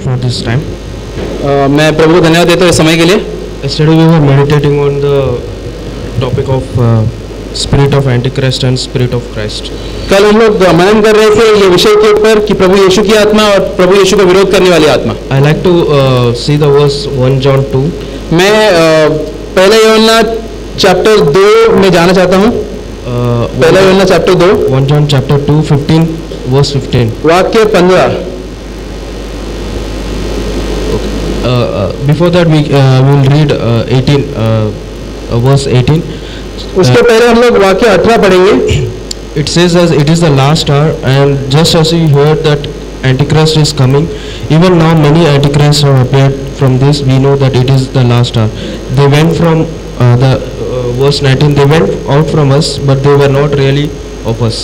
for this time. मैं प्रभु को धन्यवाद देता हूँ इस समय के लिए. Yesterday we were meditating on the topic of spirit of Antichrist and spirit of Christ. कल हम लोग मनन कर रहे थे ये विषय के ऊपर कि प्रभु यीशु की आत्मा और प्रभु यीशु का विरोध करने वाली आत्मा. I like to see the verse 1 John 2. मैं पहला यूहन्ना चैप्टर 2 में जाना चाहता हूँ. पहला यूहन्ना चैप्टर 2. 1 John chapter 2 15 verse 15. वाक्य 15. Before that we will read 18 verse 18. उसके पहले हम लोग वाक्य 18 पढ़ेंगे. It says as it is the last hour, and just as we heard that Antichrist is coming, even now many Antichrists have appeared. From this we know that it is the last hour. They went from verse 19. They went out from us, but they were not really of us.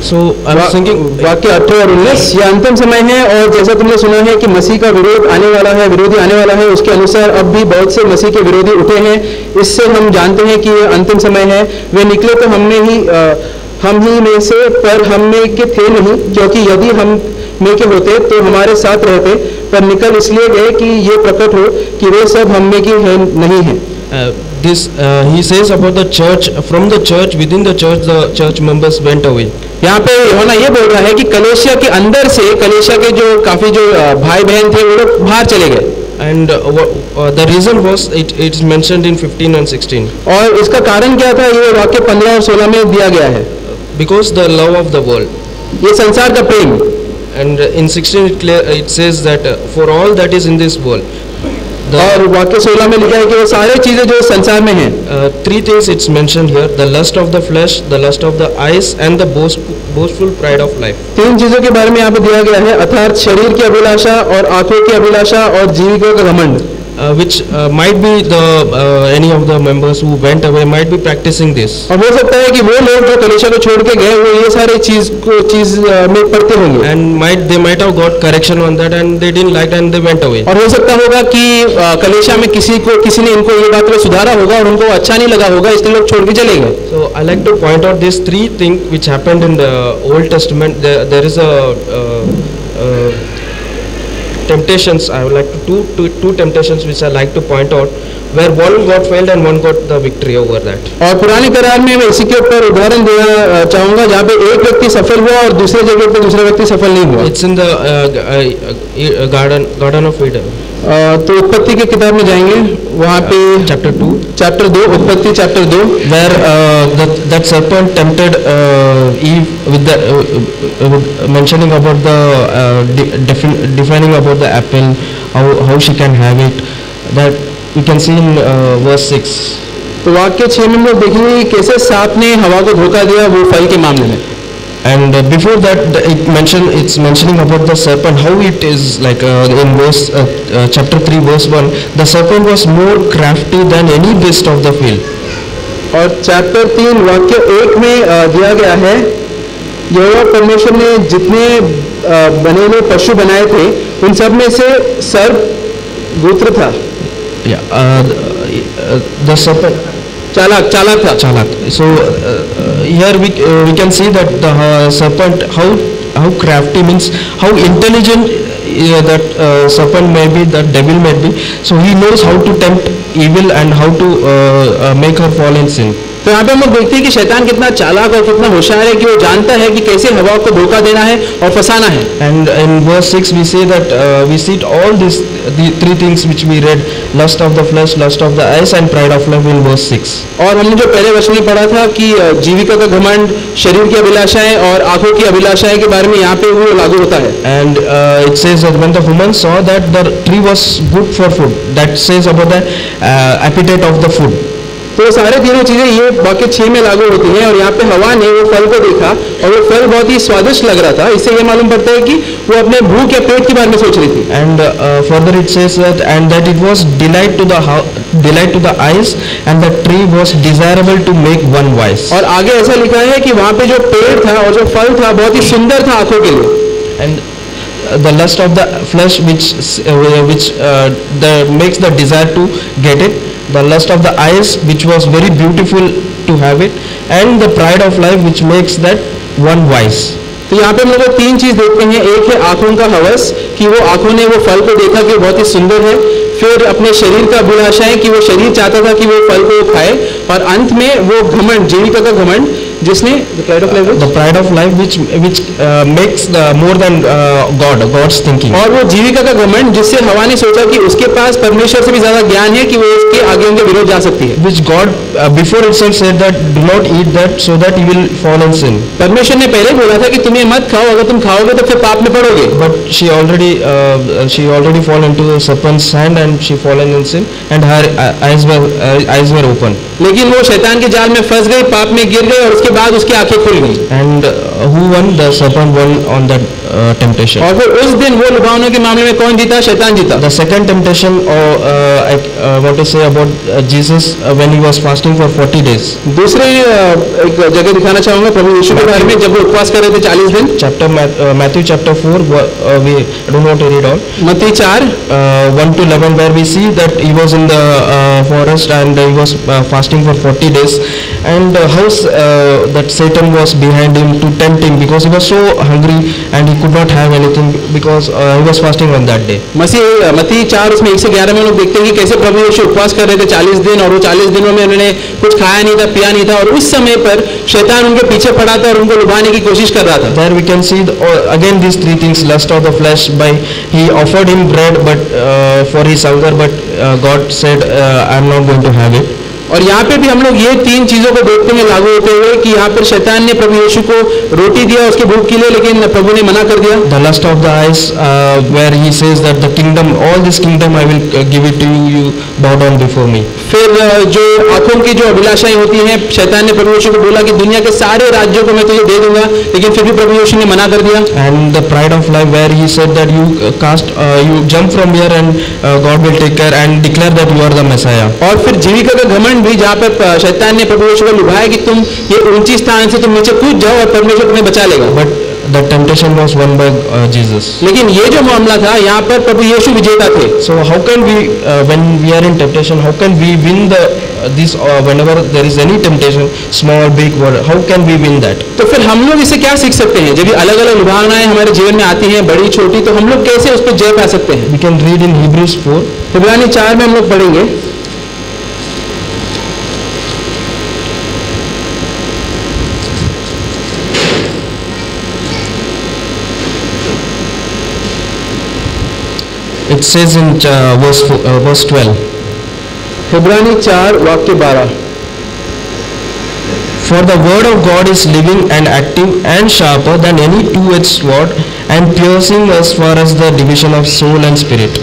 So I was thinking, वाक्य 18 और 19, यह अंतिम समय है और जैसा तुमने सुना है कि मसीह का विरोध आने वाला है, विरोधी आने वाला है, उसके अनुसार अब भी बहुत से मसीह के विरोधी उठे हैं. इससे हम जानते हैं कि यह अंतिम समय है. वे निकले तो हम ही में से, पर हम में के थे नहीं, क्योंकि यदि हम में के होते तो हमारे साथ रहते, पर निकल इसलिए गए कि ये प्रकट हो कि वे सब हम में की है नहीं है. This he says about the church. From the church, within the church members went away. यहाँ पे यूहन्ना ये बोल रहा है कि कलीसिया के अंदर से, कलीसिया के जो काफी जो भाई बहन थे वो लोग बाहर चले गए. And the reason was it's mentioned in 15 and 16. और इसका कारण क्या था, ये वाक्य 15 और 16 में दिया गया है. Because the love of the world. ये संसार का प्रेम. And in 16 it says that for all that is in this world. और वाक्य 16 में लिखा है कि वो सारे चीजें जो संसार में हैं. 3 things it's mentioned here: the lust of the flesh, the lust of the eyes, and the boastful pride of life. 3 चीजों के बारे में यहाँ पे दिया गया है, अर्थात शरीर की अभिलाषा और आंखों की अभिलाषा और जीविका का घमंड. Which might be any of the members who went away might be practicing this. और हो सकता है कि वो लोग जो कलीसिया को छोड़ के गए वो ये सारे चीज में पढ़ते होंगे. And they might have got correction on that and they didn't like and they went away. और हो सकता होगा कि कलीसिया में किसी ने इनको ये बात में सुधारा होगा और उनको अच्छा नहीं लगा होगा, इसलिए लोग छोड़ के चले गए. So I like to point out these 3 things which happened in the Old Testament. There is a temptations. I would like to two temptations which I like to point out, where one got failed and one got the victory over that. और पुराने करार में मैं इसी के ऊपर उदाहरण देना चाहूँगा जहाँ पे एक व्यक्ति सफल हुआ और दूसरे जगह पे दूसरा व्यक्ति सफल नहीं हुआ. It's in the Garden of Eden. तो उत्पत्ति की किताब में जाएंगे, वहाँ पे chapter 2, उत्पत्ति chapter 2, where that serpent tempted Eve with the mentioning about the defining about the apple, how she can have it. That we can see in verse 6. तो वाक्य 6 में हम लोग देखेंगे कैसे सांप ने हवा को धोखा दिया वो फल के मामले में. And before that it's mentioning about the serpent, how it is like in verse chapter 3 verse 1, the serpent was more crafty than any beast of the field. और चैप्टर 3 वाक्य 1 में दिया गया है, यहोवा परमेश्वर ने जितने बने हुए पशु बनाए थे उन सब में से सर्प गोत्र था. The serpent चालाक था. So here we can see that the serpent, how crafty means how intelligent that serpent may be, that devil may be. So he knows how to tempt evil and how to make her fall in sin. तो यहाँ पे हम लोग देखते हैं कि शैतान कितना चालाक और कितना होशियार है कि वो जानता है कि कैसे हवा को धोखा देना है और फंसाना है. And in verse 6 we say that we see all the 3 things which we read: lust of the flesh, lust of the eyes, and pride of life in verse 6. और हमने जो पहले वचन में पढ़ा था कि जीविका का घमंड, शरीर की अभिलाषाएं और आंखों की अभिलाषाएं के बारे में यहाँ पे वो लागू होता है. And it says that when the woman saw that the tree was good for food, that says about the appetite of the food. तो सारे तीनों चीजें ये वाक्य 6 में लागू होती हैं. और यहाँ पे हवा ने वो फल को देखा और वो फल बहुत ही स्वादिष्ट लग रहा था. इससे ये मालूम पड़ता है कि वो अपने भूख या पेट के बारे में सोच रही थी. And further it says that it was delight to the eyes, and the tree was desirable to make one wise. और आगे ऐसा लिखा है कि वहाँ पे जो पेड़ था और जो फल था बहुत ही सुंदर था आंखों के लिए. And the lust of the flesh which makes the desire to get it, the lust of the eyes which was very beautiful to have it, and the pride of life which makes that one wise. तो यहाँ पे हम लोग तीन चीज देखते हैं। एक है आंखों का हवस, कि वो आंखों ने वो फल को देखा कि वो बहुत ही सुंदर है। फिर अपने शरीर का अभिलाषाएं, कि वो शरीर चाहता था कि वो फल को खाए। और अंत में वो घमंड, जीविका का घमंड, जिसने the pride of life which makes the more than God's thinking. और वो जीविका का घमंड, जिससे हवा ने सोचा कि उसके पास परमेश्वर से भी ज्यादा ज्ञान है, कि वो उसके आगे उनके विरोध जा सकती है। Which God before itself said that do not eat that so that you will fall in sin. परमेश्वर ने पहले बोला था कि तुम ये मत खाओ, अगर तुम खाओगे तो फिर पाप में पड़ोगे। But she already fall into the serpent's hand and she fallen in sin and her eyes were open. लेकिन वो शैतान के जाल में फंस गई, पाप में गिर गई और उसके बाद उसकी आंखें खुल गई। And who won? The serpent won on that temptation. और फिर उस दिन वो लुभावनों के मामले में कौन जीता? शैतान जीता। The second temptation, I want to say about Jesus when he was fasting for 40 days. दूसरे एक जगह दिखाना चाहूंगा प्रभु यीशु के बारे में, जब वो उपवास कर रहे थे 40 दिन। Matthew chapter 4, we don't want to read all. मत्ती 4 1 to 11, where we see that he was in the forest and he was fasting for 40 days, and how that Satan was behind him to tempt him because he was so hungry and he could not have anything because he was fasting on that day. मत्ती 4 उसमें 1 से 11 में लोग देखते हैं कि कैसे प्रभु यीशु उपवास कर रहे थे 40 दिन, और वो 40 दिनों में उन्होंने कुछ खाया नहीं था, पिया नहीं था, और उस समय पर शैतान उनके पीछे पड़ा था और उनको लुभाने की कोशिश कर रहा था। There we can see again these three things: lust of the flesh, by he offered him bread but for his hunger, but God said I am not going to have it. और यहाँ पे भी हम लोग ये तीन चीजों को देखते हैं लागू होते हुए, कि यहाँ पर शैतान ने प्रभु यीशु को रोटी दिया उसके भूख के लिए, लेकिन प्रभु ने मना कर दिया। The lust of the eyes, where he says that the kingdom, all this kingdom I will give it to you, you bow down before me. फिर जो आंखों की जो अभिलाषाएं होती हैं, शैतान ने प्रभु यीशु को बोला कि दुनिया के सारे राज्यों को मैं तुझे दे दूंगा, लेकिन फिर भी प्रभु यीशु ने मना कर दिया। And the pride of life, where he said that you jump from here and God will take care and declare that you are the Messiah. और फिर जीविका का घमंड भी, जहाँ पर शैतान ने प्रभु यीशु को लुभाया कि तुम ये ऊंची स्थान से तुम नीचे कूद जाओ और परमेश्वर तुम्हें बचा लेगा। But the temptation was won by Jesus. लेकिन ये जो मामला था, यहाँ पर प्रभु यीशु विजेता थे। So how can we, when we are in temptation, how can we win this whenever there is any temptation, small, big, how can we win that? तो फिर हम लोग इसे क्या सीख सकते हैं? जब अलग अलग लुभावनाएं हमारे जीवन में आती हैं, बड़ी छोटी, तो हम लोग कैसे उस पर जय पा सकते हैं? We can read in Hebrews 4. इब्रानी 4 में हम लोग पढ़ेंगे। It says in verse 12. इब्रानी 4 वाक्य 12। For the word of God is living and active and sharper than any two-edged sword and piercing as far as the division of soul and spirit.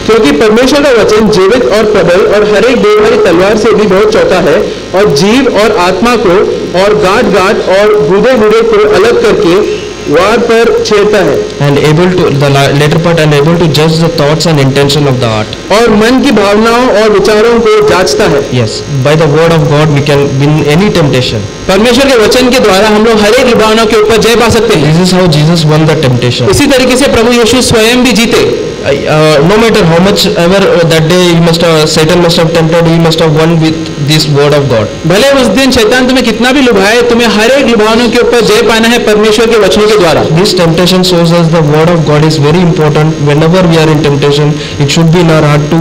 क्योंकि परमेश्वर का वचन जीवित और प्रबल और हर एक दो धारी तलवार से भी बहुत चौथा है, और जीव और आत्मा को और गांठ और गुदे को अलग करके वार पर छेड़ता है। And able to, the latter part, and able to judge the thoughts and intention of the heart. और मन की भावनाओं और विचारों को जांचता है। Yes, by the word of God we can win any temptation. परमेश्वर के वचन के द्वारा हम लोग हर एक भावनाओं के ऊपर जय पा सकते हैं। This is how Jesus won the temptation. इसी तरीके से प्रभु यीशु स्वयं भी जीते। No matter how much ever that day Satan must have tempted, he must have won with this word of God. भले उस दिन शैतान तुम्हें कितना भी लुभाए, तुम्हें हर एक लुभावनों के ऊपर जय पाना है परमेश्वर के वचनों के द्वारा। This temptation shows us the word of God is very important. Whenever we are in temptation, it should be in our heart to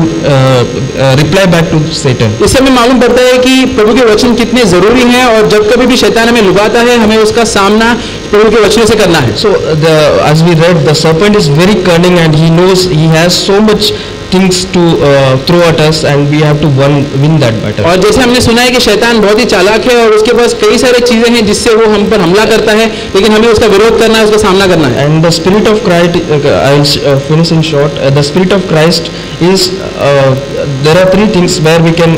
reply back to Satan. इससे हमें मालूम पड़ता है कि प्रभु के वचन कितने जरूरी हैं, और जब कभी भी शैतान हमें लुभाता है, हमें उसका सामना प्रभु के वचनों से करना है। So as we read, the serpent is very cunning and he knows he has so much things to throw at us, and we have to win that battle. और जैसे हमने सुना है कि शैतान बहुत ही चालाक है और उसके पास कई सारी चीजें हैं जिससे वो हम पर हमला करता है, लेकिन हमें उसका विरोध करना है, उसका सामना करना है। And the spirit of Christ, I will finish in short. The spirit of Christ is there are three things where we can.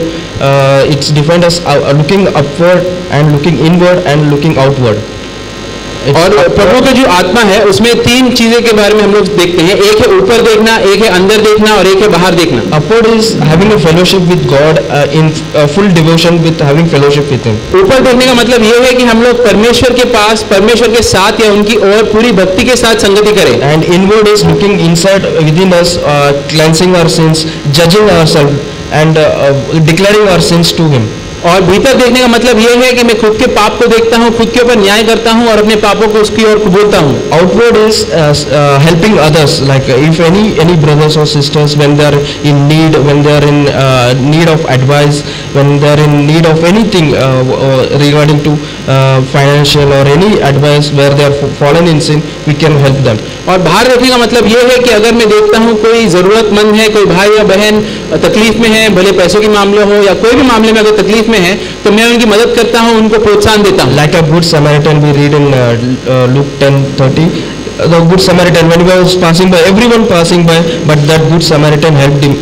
It's defined as looking upward and looking inward and looking outward. और प्रभु का जो आत्मा है उसमें तीन चीजें के बारे में हम लोग देखते हैं। एक है ऊपर देखना, एक है अंदर देखना, और एक है बाहर देखना। Upward is having a fellowship with God in full devotion, with having fellowship with Him. ऊपर देखने का मतलब ये है कि हम लोग परमेश्वर के पास, परमेश्वर के साथ या उनकी ओर पूरी भक्ति के साथ संगति करें। And inward is looking inside within us, cleansing our sins, judging ourselves, and declaring our sins to Him. और भीतर देखने का मतलब ये है कि मैं खुद के पाप को देखता हूँ, खुद के ऊपर न्याय करता हूँ और अपने पापों को उसकी ओर बोलता हूँ। Outward is helping others, like if any brothers or sisters, when they are in need, when they are in need of advice, when they are in need of anything regarding to financial or any advice where they are fallen in sin, we can help them. और बाहर देखने का मतलब ये है कि अगर मैं देखता हूँ कोई ज़रूरतमंद है, कोई भाई या बहन तकलीफ में है, भले पैसों के मामले हो या कोई भी मामले में अगर तकलीफ में है, तो मैं उनकी मदद करता हूँ, उनको प्रोत्साहन देता हूँ। Like a good Samaritan, we read in Luke 10:30. The good Samaritan, when he was passing by, everyone passing by, but that good Samaritan helped him,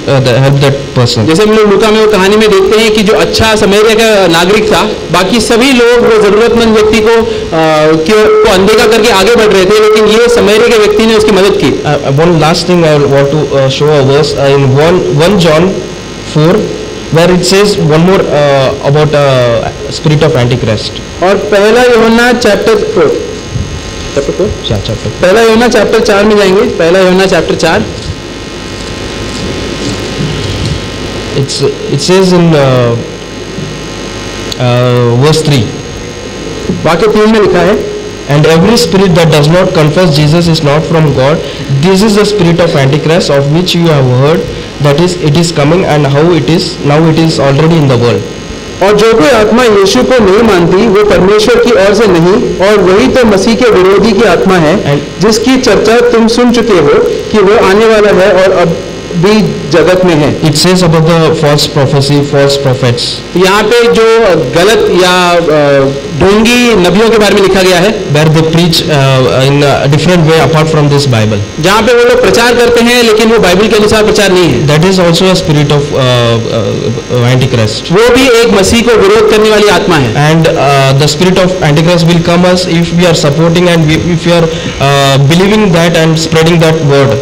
helped that person. जैसे हम लोग लूका में वो कहानी में देखते हैं कि जो अच्छा समरिया का नागरिक था, बाकी सभी लोग वो जरूरतमंद व्यक्ति को अनदेखा करके आगे बढ़ रहे थे, लेकिन ये समरिया के व्यक्ति ने उसकी मदद की। One last thing I want to show a verse in 1 John 4, where it says one more about spirit of Antichrist. और पहला यूहन्ना चैप्टर 4 पहला यूहन्ना चैप्टर 4 में जाएंगे। पहला यूहन्ना chapter 4, it says in verse 3. वाक्य 3 में लिखा है, And every spirit that does not confess Jesus is not from God. This is the spirit of Antichrist, of which you have heard that is it is coming and how it is now it is already in the world. और जो कोई आत्मा यीशु को नहीं मानती वो परमेश्वर की ओर से नहीं, और वही तो मसीह के विरोधी की आत्मा है, जिसकी चर्चा तुम सुन चुके हो कि वो आने वाला है और अब भी जगत में है। It says about the false prophecy, false prophets. यहाँ पे जो गलत या ढोंगी नबियों के बारे में लिखा गया है, where they preach in a different way apart from this Bible. जहाँ पे वो लोग प्रचार करते हैं लेकिन वो बाइबल के अनुसार प्रचार नहीं है। That is also a spirit of Antichrist. वो भी एक मसीह को विरोध करने वाली आत्मा है। And the spirit of Antichrist will come us if we are supporting and if we are believing that and spreading that word.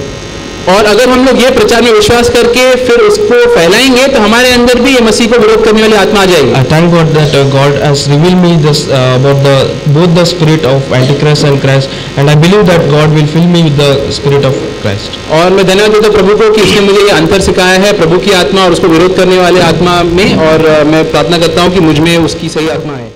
और अगर हम लोग ये प्रचार में विश्वास करके फिर उसको फैलाएंगे तो हमारे अंदर भी ये मसीह को विरोध करने वाली आत्मा आ जाएगी। I thank God that God has revealed me this about both the spirit of Antichrist and Christ, and I believe that God will fill me with the spirit of Christ. और मैं धन्यवाद देता हूँ प्रभु को कि उसने मुझे ये अंतर सिखाया है, प्रभु की आत्मा और उसको विरोध करने वाले आत्मा में, और मैं प्रार्थना करता हूँ कि मुझ में उसकी सही आत्मा है।